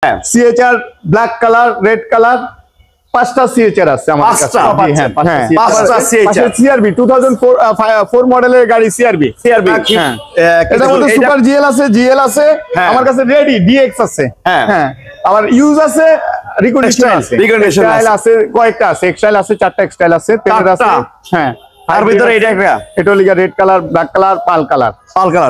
হ্যাঁ সিএচআর black colour, red colour, 5টা সিএচআর আছে আমাদের কাছে। হ্যাঁ 5টা সিএচআর। সিআরবি 2004 মডেলের গাড়ি সিআরবি। হ্যাঁ এটার মধ্যে সুপার জিএল আছে, জিএল আছে আমার কাছে, রেডি ডিএক্স আছে। হ্যাঁ আবার ইউজ আছে, রিকন্ডিশন আছে, এক্সটাইল আছে, কয়েকটা আছে, এক্সটাইল আছে, 4টা এক্সটাইল আছে, তেলের আছে। হ্যাঁ আর ভিতরে এটা লিগা রেড কালার, ব্ল্যাক কালার, পাল কালার।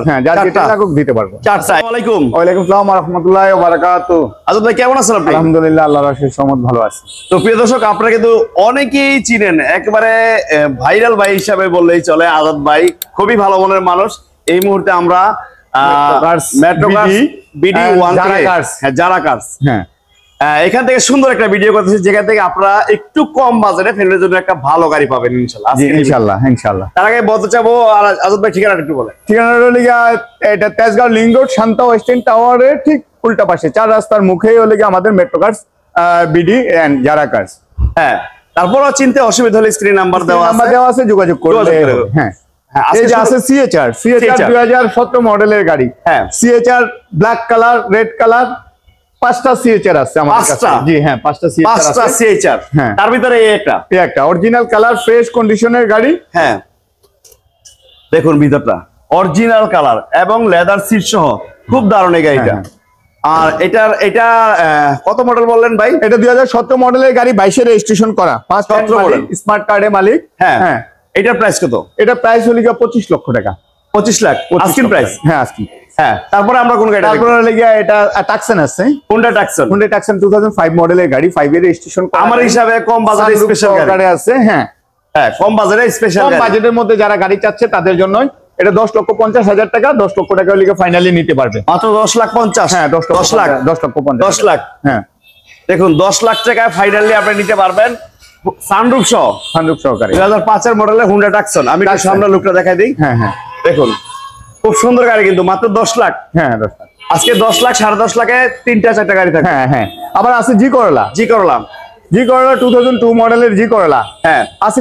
হ্যাঁ যার যেটা লাগুক দিতে পারবো। আসসালামু আলাইকুম। ওয়ালাইকুম আসসালাম ওয়া রাহমাতুল্লাহি ওয়া বারাকাতুহু। আজব ভাই কেমন আছেন আপনি? আলহামদুলিল্লাহ আল্লাহর রাশিদ সহমত ভালো আছি। তো প্রিয় দর্শক, আপনারা কিন্তু অনেকেই চিনেন, একেবারে ভাইরাল ভাই হিসাবে বললেই চলে। আজাদ ভাই খুবই ভালো মনের মানুষ। এই মুহূর্তে আমরা মেট্রো কার্স বিডি 1 যারা কার্স এখান থেকে সুন্দর একটা ভিডিও করতেছি, যেখান থেকে আপনারা একটু কম বাজেটে ফ্যামিলির জন্য একটা ভালো গাড়ি পাবেন ইনশাআল্লাহ। ইনশাআল্লাহ। তার আগে বলতে চাবো, আর আজাদ ভাই ঠিকানাটা একটু বলেন। ঠিকানাটা হলো এটা Tejgaon link road, Shanta western টাওয়ারের ঠিক উল্টা পাশে, 4 রাস্তার মুখেই হলো আমাদের মেট্রো কার্স বিডি এন্ড যারা কার্স। হ্যাঁ তারপরও চিনতে অসুবিধা হলে স্ক্রিন নাম্বার দেওয়া আছে, যোগাযোগ করলে। হ্যাঁ এই যে আছে সিএচআর 2017 মডেলের গাড়ি। হ্যাঁ সিএচআর ব্ল্যাক কালার, রেড কালার, 5টা সিএচআর আছে আমাদের কাছে। জি হ্যাঁ 5টা সিএচআর। হ্যাঁ তার ভিতরে একটা অরিজিনাল কালার, ফ্রেশ কন্ডিশনের গাড়ি। হ্যাঁ দেখুন ভিতরটা অরিজিনাল কালার এবং লেদার সিট সহ খুব দারুণ এই গাড়িটা। আর এটা কত মডেল বললেন ভাই? এটা 2017 মডেলের গাড়ি, 22 এর রেজিস্ট্রেশন করা, 5 মডেল, স্মার্ট কার্ডের মালিক। হ্যাঁ এটার প্রাইস কত? এটা প্রাইস হলো 25 লক্ষ টাকা। 25 লাখ আস্কিং প্রাইস? হ্যাঁ আস্কিং। হ্যাঁ তারপরে আমরা কোন গাড়ি? তারপরে এটা টাকসন আছে, Honda Tucson 2005 মডেলের গাড়ি, 5 এর রেজিস্ট্রেশন করা। আমার হিসাবে কম বাজেটে স্পেশাল গাড়ি আছে। হ্যাঁ কম বাজেটে স্পেশাল গাড়ি, কম বাজেটের মধ্যে যারা গাড়ি চাচ্ছে তাদের জন্য এটা 10,50,000 টাকা। 10 লক্ষ টাকা লিখে ফাইনালি নিতে পারবে মাত্র 10,50,000। হ্যাঁ 10 লক্ষ 50। 10 লাখ। হ্যাঁ দেখুন 10 লাখ টাকায় ফাইনালি আপনি নিতে পারবেন সানরুফ সহকারে 2005 এর মডেলের Honda Tucson। আমি সামনে লুকটা দেখাই দিই। হ্যাঁ হ্যাঁ দেখুন খুব সুন্দর গাড়ি, কিন্তু মাত্র 10 লাখ। হ্যাঁ 10 লাখ। আজকে 10 লাখ 10.5 লাখে 3টা-4টা গাড়ি থাকে। হ্যাঁ হ্যাঁ আবার আছে জি করলা 2002 মডেলের জি করলা। হ্যাঁ আছে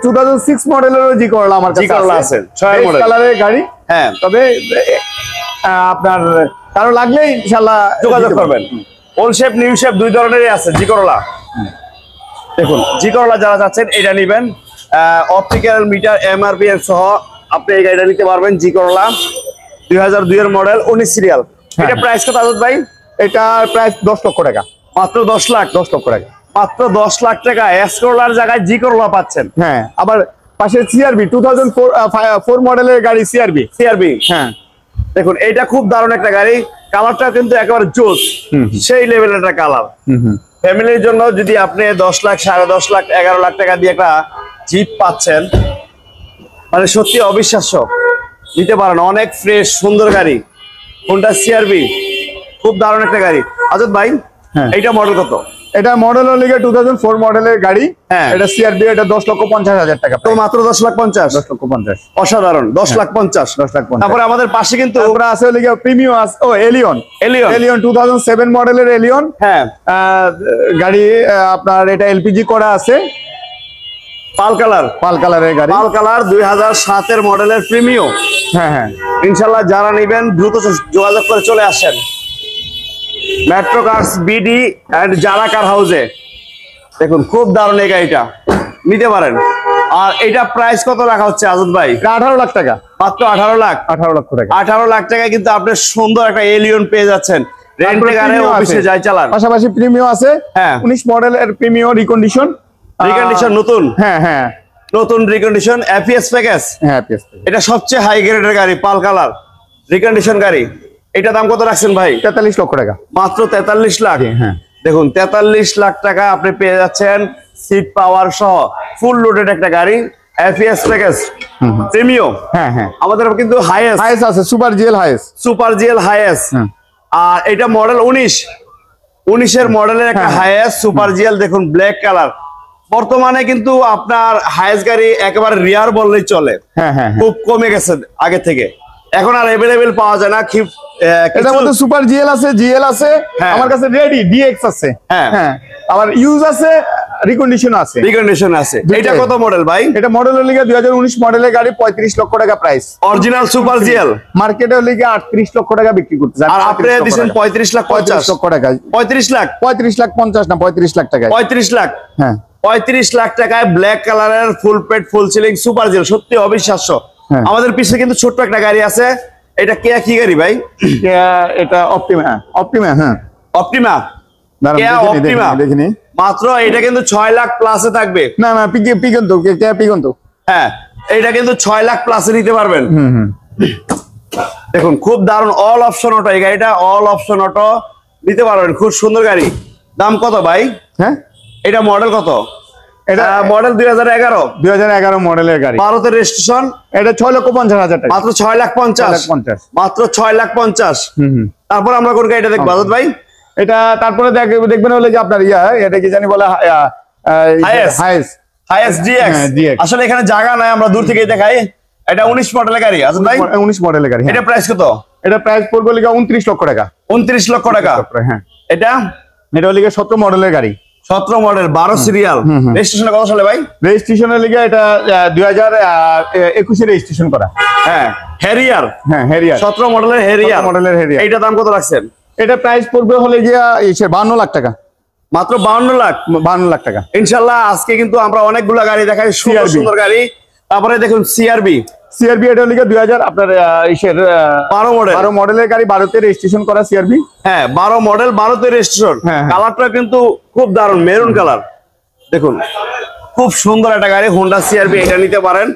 2006 মডেলেরও জি করলা আমার কাছে আছে 6 মডেল কালারের গাড়ি। হ্যাঁ তবে আপনার কারো লাগলে ইনশাআল্লাহ যোগাযোগ করবেন। ওল্ড শেপ নিউ শেপ দুই ধরনেরই আছে জি করলা। দেখুন জি করলা যারা যাচ্ছেন এটা নেবেন, অপটিক্যাল মিটার এমআরপিএস সহ আপনি এই গাড়িটা নিতে পারবেন। জি করলা 2002 এর মডেল, 19 সিরিয়াল। এটা প্রাইস কত আজাদ ভাই? এটার প্রাইস 10 লক্ষ টাকা। মাত্র 10 লাখ। 10 লক্ষ টাকা মাত্র 10 লাখ টাকা এস করলার জায়গায় জি করলা পাচ্ছেন। হ্যাঁ আবার পাশে সিআরবি 2004 মডেলের গাড়ি সিআরবি। হ্যাঁ দেখুন এটা খুব দারুণ একটা গাড়ি, কালারটা কিন্তু একেবারে জোস, সেই লেভেলের একটা কালার। ফ্যামিলির জন্য যদি আপনি 10 লাখ 10.5 লাখ 11 লাখ টাকা দিয়ে একটা জিপ পাচ্ছেন, মানে সত্যি অবিশ্বাস্য। নিতে পারেন, অনেক ফ্রেশ সুন্দর গাড়ি, Honda CR-V খুব দারুণ একটা গাড়ি। আজাদ ভাই এইটা মডেল কত? এটা মডেল হলো 2004 মডেলের গাড়ি। এটা সিআরবি, এটা 10,50,000 টাকা। তো মাত্র 10,50,000। 10,50,000 অসাধারণ। 10,50,000। তারপরে আমাদের পাশে কিন্তু আছে প্রিমিয়াম আছে, এলিয়ন 2007 মডেলের এলিয়ন। হ্যাঁ গাড়ি আপনার এটা এলপিজি করা আছে, পাল কালারের গাড়ি, পাল কালার 2007 এর মডেলের প্রিমিয়াম। হ্যাঁ হ্যাঁ ইনশাআল্লাহ যারা নেবেন দ্রুত যোগাযোগ করে চলে আসেন মেট্রো কার্স বিডি এন্ড যারা কার হাউসে। দেখুন খুব দারুণ এই গাড়িটা, নিতে পারেন। আর এটা প্রাইস কত রাখা হচ্ছে আজাদ ভাই? 18 লাখ টাকা। মাত্র 18 লাখ। 18 লক্ষ টাকা। 18 লাখ টাকায় কিন্তু আপনি সুন্দর একটা এলিয়ন পেয়ে যাচ্ছেন। রেন্টে গাড়ি অফিসে যাই চালান। পাশাপাশি প্রিমিয়াম আছে। হ্যাঁ 19 মডেলের প্রিমিয়াম রিকন্ডিশন নতুন। হ্যাঁ হ্যাঁ নতুন রিকন্ডিশন এপিএস প্যাকেজ। হ্যাঁ এপিএস। এটা সবচেয়ে হাই গ্রেডের গাড়ি, পাল কালার রিকন্ডিশন গাড়ি। এটা দাম কত রাখছেন ভাই? 43 লক্ষ টাকা। মাত্র 43 লাখ। হ্যাঁ দেখুন 43 লাখ টাকা আপনি পেয়ে যাচ্ছেন সিট পাওয়ার সহ ফুল লোডেড একটা গাড়ি, এপিএস প্যাকেজ প্রিমিয়াম। হ্যাঁ হ্যাঁ আমাদের কিন্তু হাইয়েস্ট আছে সুপার জিএল হাইয়েস্ট। আর এটা মডেল 19 এর মডেলের একটা হাইয়েস্ট সুপার জিএল। দেখুন ব্ল্যাক কালার। বর্তমানে কিন্তু আপনার হাইয়েস্ট গাড়ি একেবারে রিয়ার বললেই চলে। হ্যাঁ হ্যাঁ খুব কমে গেছে আগে থেকে, এখন আর अवेलेबल পাওয়া যায় না। এটার মধ্যে সুপার জিএল আছে, আমার কাছে রেডি ডিএক্স আছে। হ্যাঁ আবার ইউজ আছে, রিকন্ডিশন আছে। এটা কত মডেল ভাই? এটা মডেলের লিগে 2019 মডেলের গাড়ি, 35 লক্ষ টাকা প্রাইস। অরিজিনাল সুপার জিএল মার্কেটের লিগে 38 লক্ষ টাকা বিক্রি করতেছে। আর আপনি দিবেন 35 লাখ 50 লক্ষ টাকা। 35 লাখ 50 না 35 লাখ টাকা। 35 লাখ, হ্যাঁ 35 লাখ টাকায় ব্ল্যাক কালারের ফুল পেট ফুল সিলিং সুপার জিএল, সত্যি অবিশ্বাস্য। আমাদের পিছনে কিন্তু ছোট্ট একটা গাড়ি আছে, এটা কেয়া কি গাড়ি ভাই? এটা অপটিমা। হ্যাঁ অপটিমা, কেয়া অপটিমা দেখিনি মাত্র। এটা কিন্তু 6 লাখ প্লাসে থাকবে। না পিগন তো, কেয়া পিগন তো। হ্যাঁ এটা কিন্তু 6 লাখ প্লাসে নিতে পারবেন। দেখুন খুব দারুণ অল অপশন অটো, এই গাড়িটা অল অপশন অটো নিতে পারবেন, খুব সুন্দর গাড়ি। দাম কত ভাই? হ্যাঁ এটা মডেল কত? এটা মডেল 2011 মডেলের গাড়ি, ভারতের রেজিস্ট্রেশন। এটা 6,50,000 টাকা, মাত্র 6,50,000, মাত্র 6,50,000। তারপর আমরা কোন গাড়িটা দেখবো আজাদ ভাই? এটা তারপরে দেখবেন হলে যে আপনার এটা কি জানি বলে হাইয়েস্ট ডিএক্স। আসলে এখানে জায়গা নাই, আমরা দূর থেকে দেখাই। এটা 19 মডেলের গাড়ি আজাদ ভাই। 19 মডেলের গাড়ি। এটা প্রাইস কত? এটা প্রাইস পড়বে লিগা 29 লক্ষ টাকা। 29 লক্ষ টাকা। হ্যাঁ এটা লিগা 17 মডেলের গাড়ি, 17 মডেল, 12 সিরিয়াল। রেজিস্ট্রেশন কত সালে ভাই? রেজিস্ট্রেশনের লিগে এটা 2021 এ রেজিস্ট্রেশন করা। হ্যাঁ হ্যারিয়ার। 17 মডেলের হ্যারিয়ার। এইটা দাম কত রাখছেন? এটা প্রাইস পড়বে হলে গিয়া 52 লাখ টাকা। মাত্র 52 লাখ টাকা। ইনশাআল্লাহ আজকে কিন্তু আমরা অনেকগুলা গাড়ি দেখাই, সুন্দর সুন্দর গাড়ি। তারপরে দেখুন সিআরবি। এটা লিগে 2000 আপনার 12 মডেলের গাড়ি, 12 তে রেজিস্ট্রেশন করা সিআরবি। হ্যাঁ 12 মডেল, 12 তে রেজিস্ট্রেশন। কালারটা কিন্তু খুব দারুণ, মেরুন কালার। দেখুন খুব সুন্দর একটা গাড়ি, হোন্ডা সিআরবি, এটা নিতে পারেন।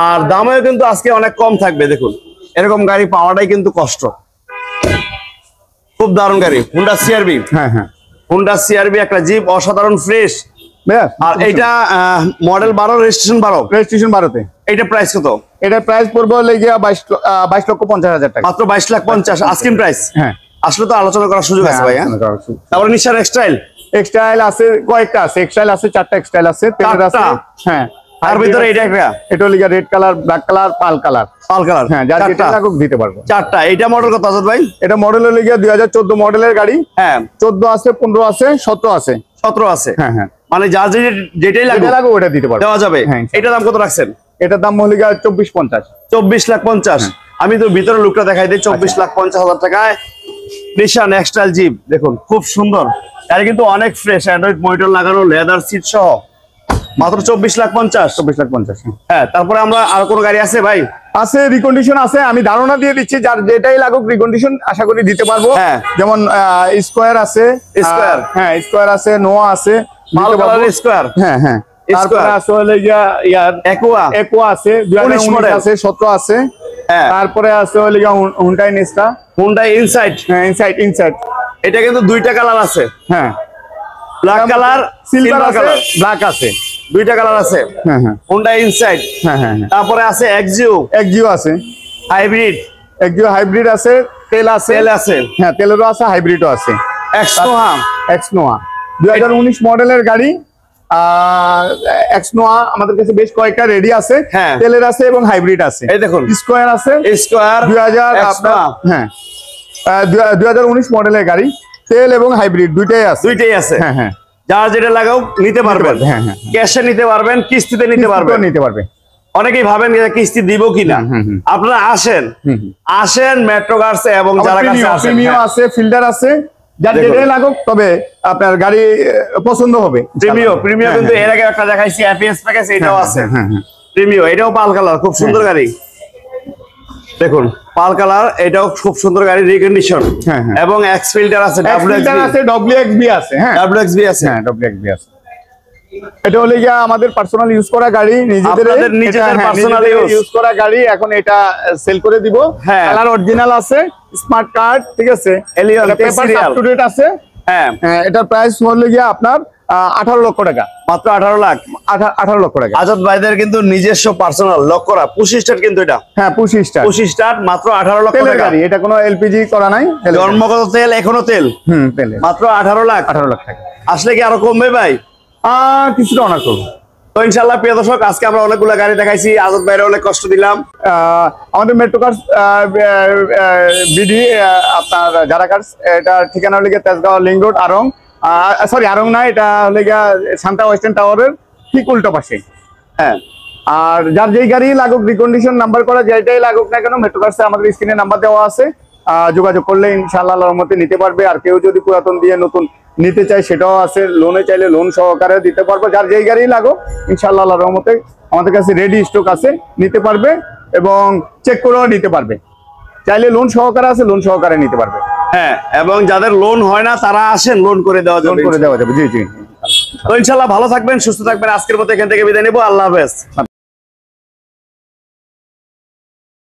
আর দামেও কিন্তু আজকে অনেক কম থাকবে। দেখুন এরকম গাড়ি পাওয়াটাই কিন্তু কষ্ট। খুব দারুণ গাড়ি হোন্ডা সিআরবি। হোন্ডা সিআরবি একটা জিপ, অসাধারণ ফ্রেশ। আর এইটা মডেল 12, রেজিস্ট্রেশন 12 তে। এটা প্রাইস কত? এটা প্রাইস পড়বে হলে গিয়া 22,50,000 টাকা। মাত্র 22,50,000 আস্কিং প্রাইস। হ্যাঁ আসলে তো আলোচনা করার সুযোগ আছে ভাই। তারপরে নিশার এক্সটাইল আছে, কয়েকটা আছে। এক্সটাইল আছে 4টা এক্সটাইল আছে, তেলের আছে। হ্যাঁ আর ভিতরে এটা লিগা রেড কালার, ব্ল্যাক কালার, পাল কালার। হ্যাঁ যার যেটা লাগুক দিতে পারবো। 4টা। এটা মডেল কত আজাদ ভাই? এটা মডেল হলে গিয়া 2014 মডেলের গাড়ি। হ্যাঁ 14 আছে, 15 আছে, 17 আছে। 17 আছে। হ্যাঁ মানে যার যেটাই লাগুক ওটা দিতে পারবো, দেওয়া যাবে। এটার দাম কত রাখছেন? এটার দাম হলে গিয়া 24,50,000। আমি তো ভিতরে লুকটা দেখাই দিই। 24,50,000 টাকায় নিশান এক্সটাইল জিপ। দেখুন খুব সুন্দর গাড়ি, কিন্তু অনেক ফ্রেশ, অ্যান্ড্রয়েড মনিটর লাগানো, লেদার সিট সহ। মাত্র 24,50,000। হ্যাঁ তারপরে আমরা আর কোন গাড়ি আছে ভাই? আছে, রিকন্ডিশন আছে। আমি ধারণা দিয়ে দিচ্ছি, যার যেটাই লাগুক রিকন্ডিশন আশা করি দিতে পারবো। যেমন স্কোয়ার আছে, স্কোয়ার আছে, নোয়া আছে, স্কোয়ার। হ্যাঁ তারপরে আছে হলে গিয়া একুয়া আছে, 2019 মডেল আছে, 17 আছে। তারপরে আছে হলে গিয়া হুন্ডাই নেক্সটা, হুন্ডাই ইনসাইট। ইনসাইট। এটা কিন্তু 2টা কালার আছে। হ্যাঁ black colour, silver colour, black আছে, 2টা কালার আছে। Honda inside. তারপরে আছে এক্সিও আছে, হাইব্রিড আছে, তেল আছে। হ্যাঁ তেলেরও আছে, হাইব্রিডও আছে। এক্সনোয়া 2019 মডেলের গাড়ি। এক্সনোয়া আমাদের কাছে বেশ কয়েকটা রেডি আছে, তেলের আছে এবং হাইব্রিড আছে। এই দেখুন স্কোয়ার আছে, 2000 আপনার। হ্যাঁ 2019 মডেলের গাড়ি, তেল এবং হাইব্রিড দুইটাই আছে। হ্যাঁ যার যেটা লাগাও নিতে পারবেন। ক্যাশে নিতে পারবেন, কিস্তিতে নিতে পারবেন। অনেকেই ভাবেন কিস্তি দিব কিনা। আপনারা আসেন মেট্রো কার্স এবং যারা কাছে প্রিমিয়াম আছে, ফিল্ডার আছে, যার যেটাই লাগুক, তবে আপনার গাড়ি পছন্দ হবে। প্রিমিয়াম কিন্তু এর আগে একটা দেখাইছি, এপিএস প্যাকেজ, এটাও আছে প্রিমিয়াম। এটাও পাল কালার, খুব সুন্দর গাড়ি। দেখুন পাল কালার, এটাও খুব সুন্দর গাড়ি, রিকন্ডিশন। এবং এক্স ফিল্টার আছে, ডব্লিউএক্সবি আছে। হ্যাঁ ডব্লিউএক্সবি আছে। এটা হলে গিয়া আমাদের পার্সোনাল ইউজ করা গাড়ি, নিজেদের পার্সোনাল ইউজ করা গাড়ি। এখন এটা সেল করে দিব। কালার অরিজিনাল আছে, স্মার্ট কার্ড, ঠিক আছে, পেপার আপ টু ডেট আছে। হ্যাঁ এটার প্রাইস হলে গিয়া আপনার 18 লক্ষ টাকা। মাত্র 18 লক্ষ টাকা। আজাদ ভাইদের কিন্তু নিজস্ব পার্সোনাল লক করা 25 স্টার কিন্তু এটা। হ্যাঁ 25 স্টার, মাত্র 18 লক্ষ টাকা। এটা কোনো এলপিজি করা নাই, জন্মগত তেল, এখনো তেল। তেল। মাত্র 18 লাখ টাকা। আসলে কি আরো কমবে ভাই? কিছুটা অনার করবো তো ইনশাআল্লাহ। প্রিয় দর্শক, আজকে আমরা অনেকগুলো গাড়ি দেখাইছি, আজাদ ভাইরে অনেক কষ্ট দিলাম। আমাদের মেট্রো কার্স বিডি আপনার যারা কার্স, এটা ঠিকানা লিখে Tejgaon link road, Aarong sorry আড়ং না, এটা হলে গিয়া শান্তা ওয়েস্টার্ন টাওয়ারের ঠিক উল্টো পাশে। হ্যাঁ, আর যার যেই গাড়ি লাগুক, রিকন্ডিশন নাম্বার করা যেটাই লাগুক না কেন, মেট্রো কার্সে আমাদের স্ক্রিনে নাম্বার দেওয়া আছে, যোগাযোগ করলে ইনশাআল্লাহ আল্লাহর রহমতে নিতে পারবে। আর কেউ যদি পুরাতন দিয়ে নতুন নিতে চায় সেটাও আছে, লোনে চাইলে লোন সহকারে দিতে পারবো। যার যেই গাড়ি লাগুক ইনশাআল্লাহ আল্লাহর রহমতে আমাদের কাছে রেডি স্টক আছে, নিতে পারবে এবং চেক করেও নিতে পারবে। চাইলে লোন সহকারে আছে, লোন সহকারে নিতে পারবে। হ্যাঁ, এবং যাদের লোন হয় না তারা আসেন, লোন করে দেওয়া লোন যাবে। করে দেওয়া যাবে। জি জি। তো ইনশাআল্লাহ ভালো থাকবেন, সুস্থ থাকবেন। আজকের মতো এখান থেকে বিদায় নেবো। আল্লাহ হাফেজ।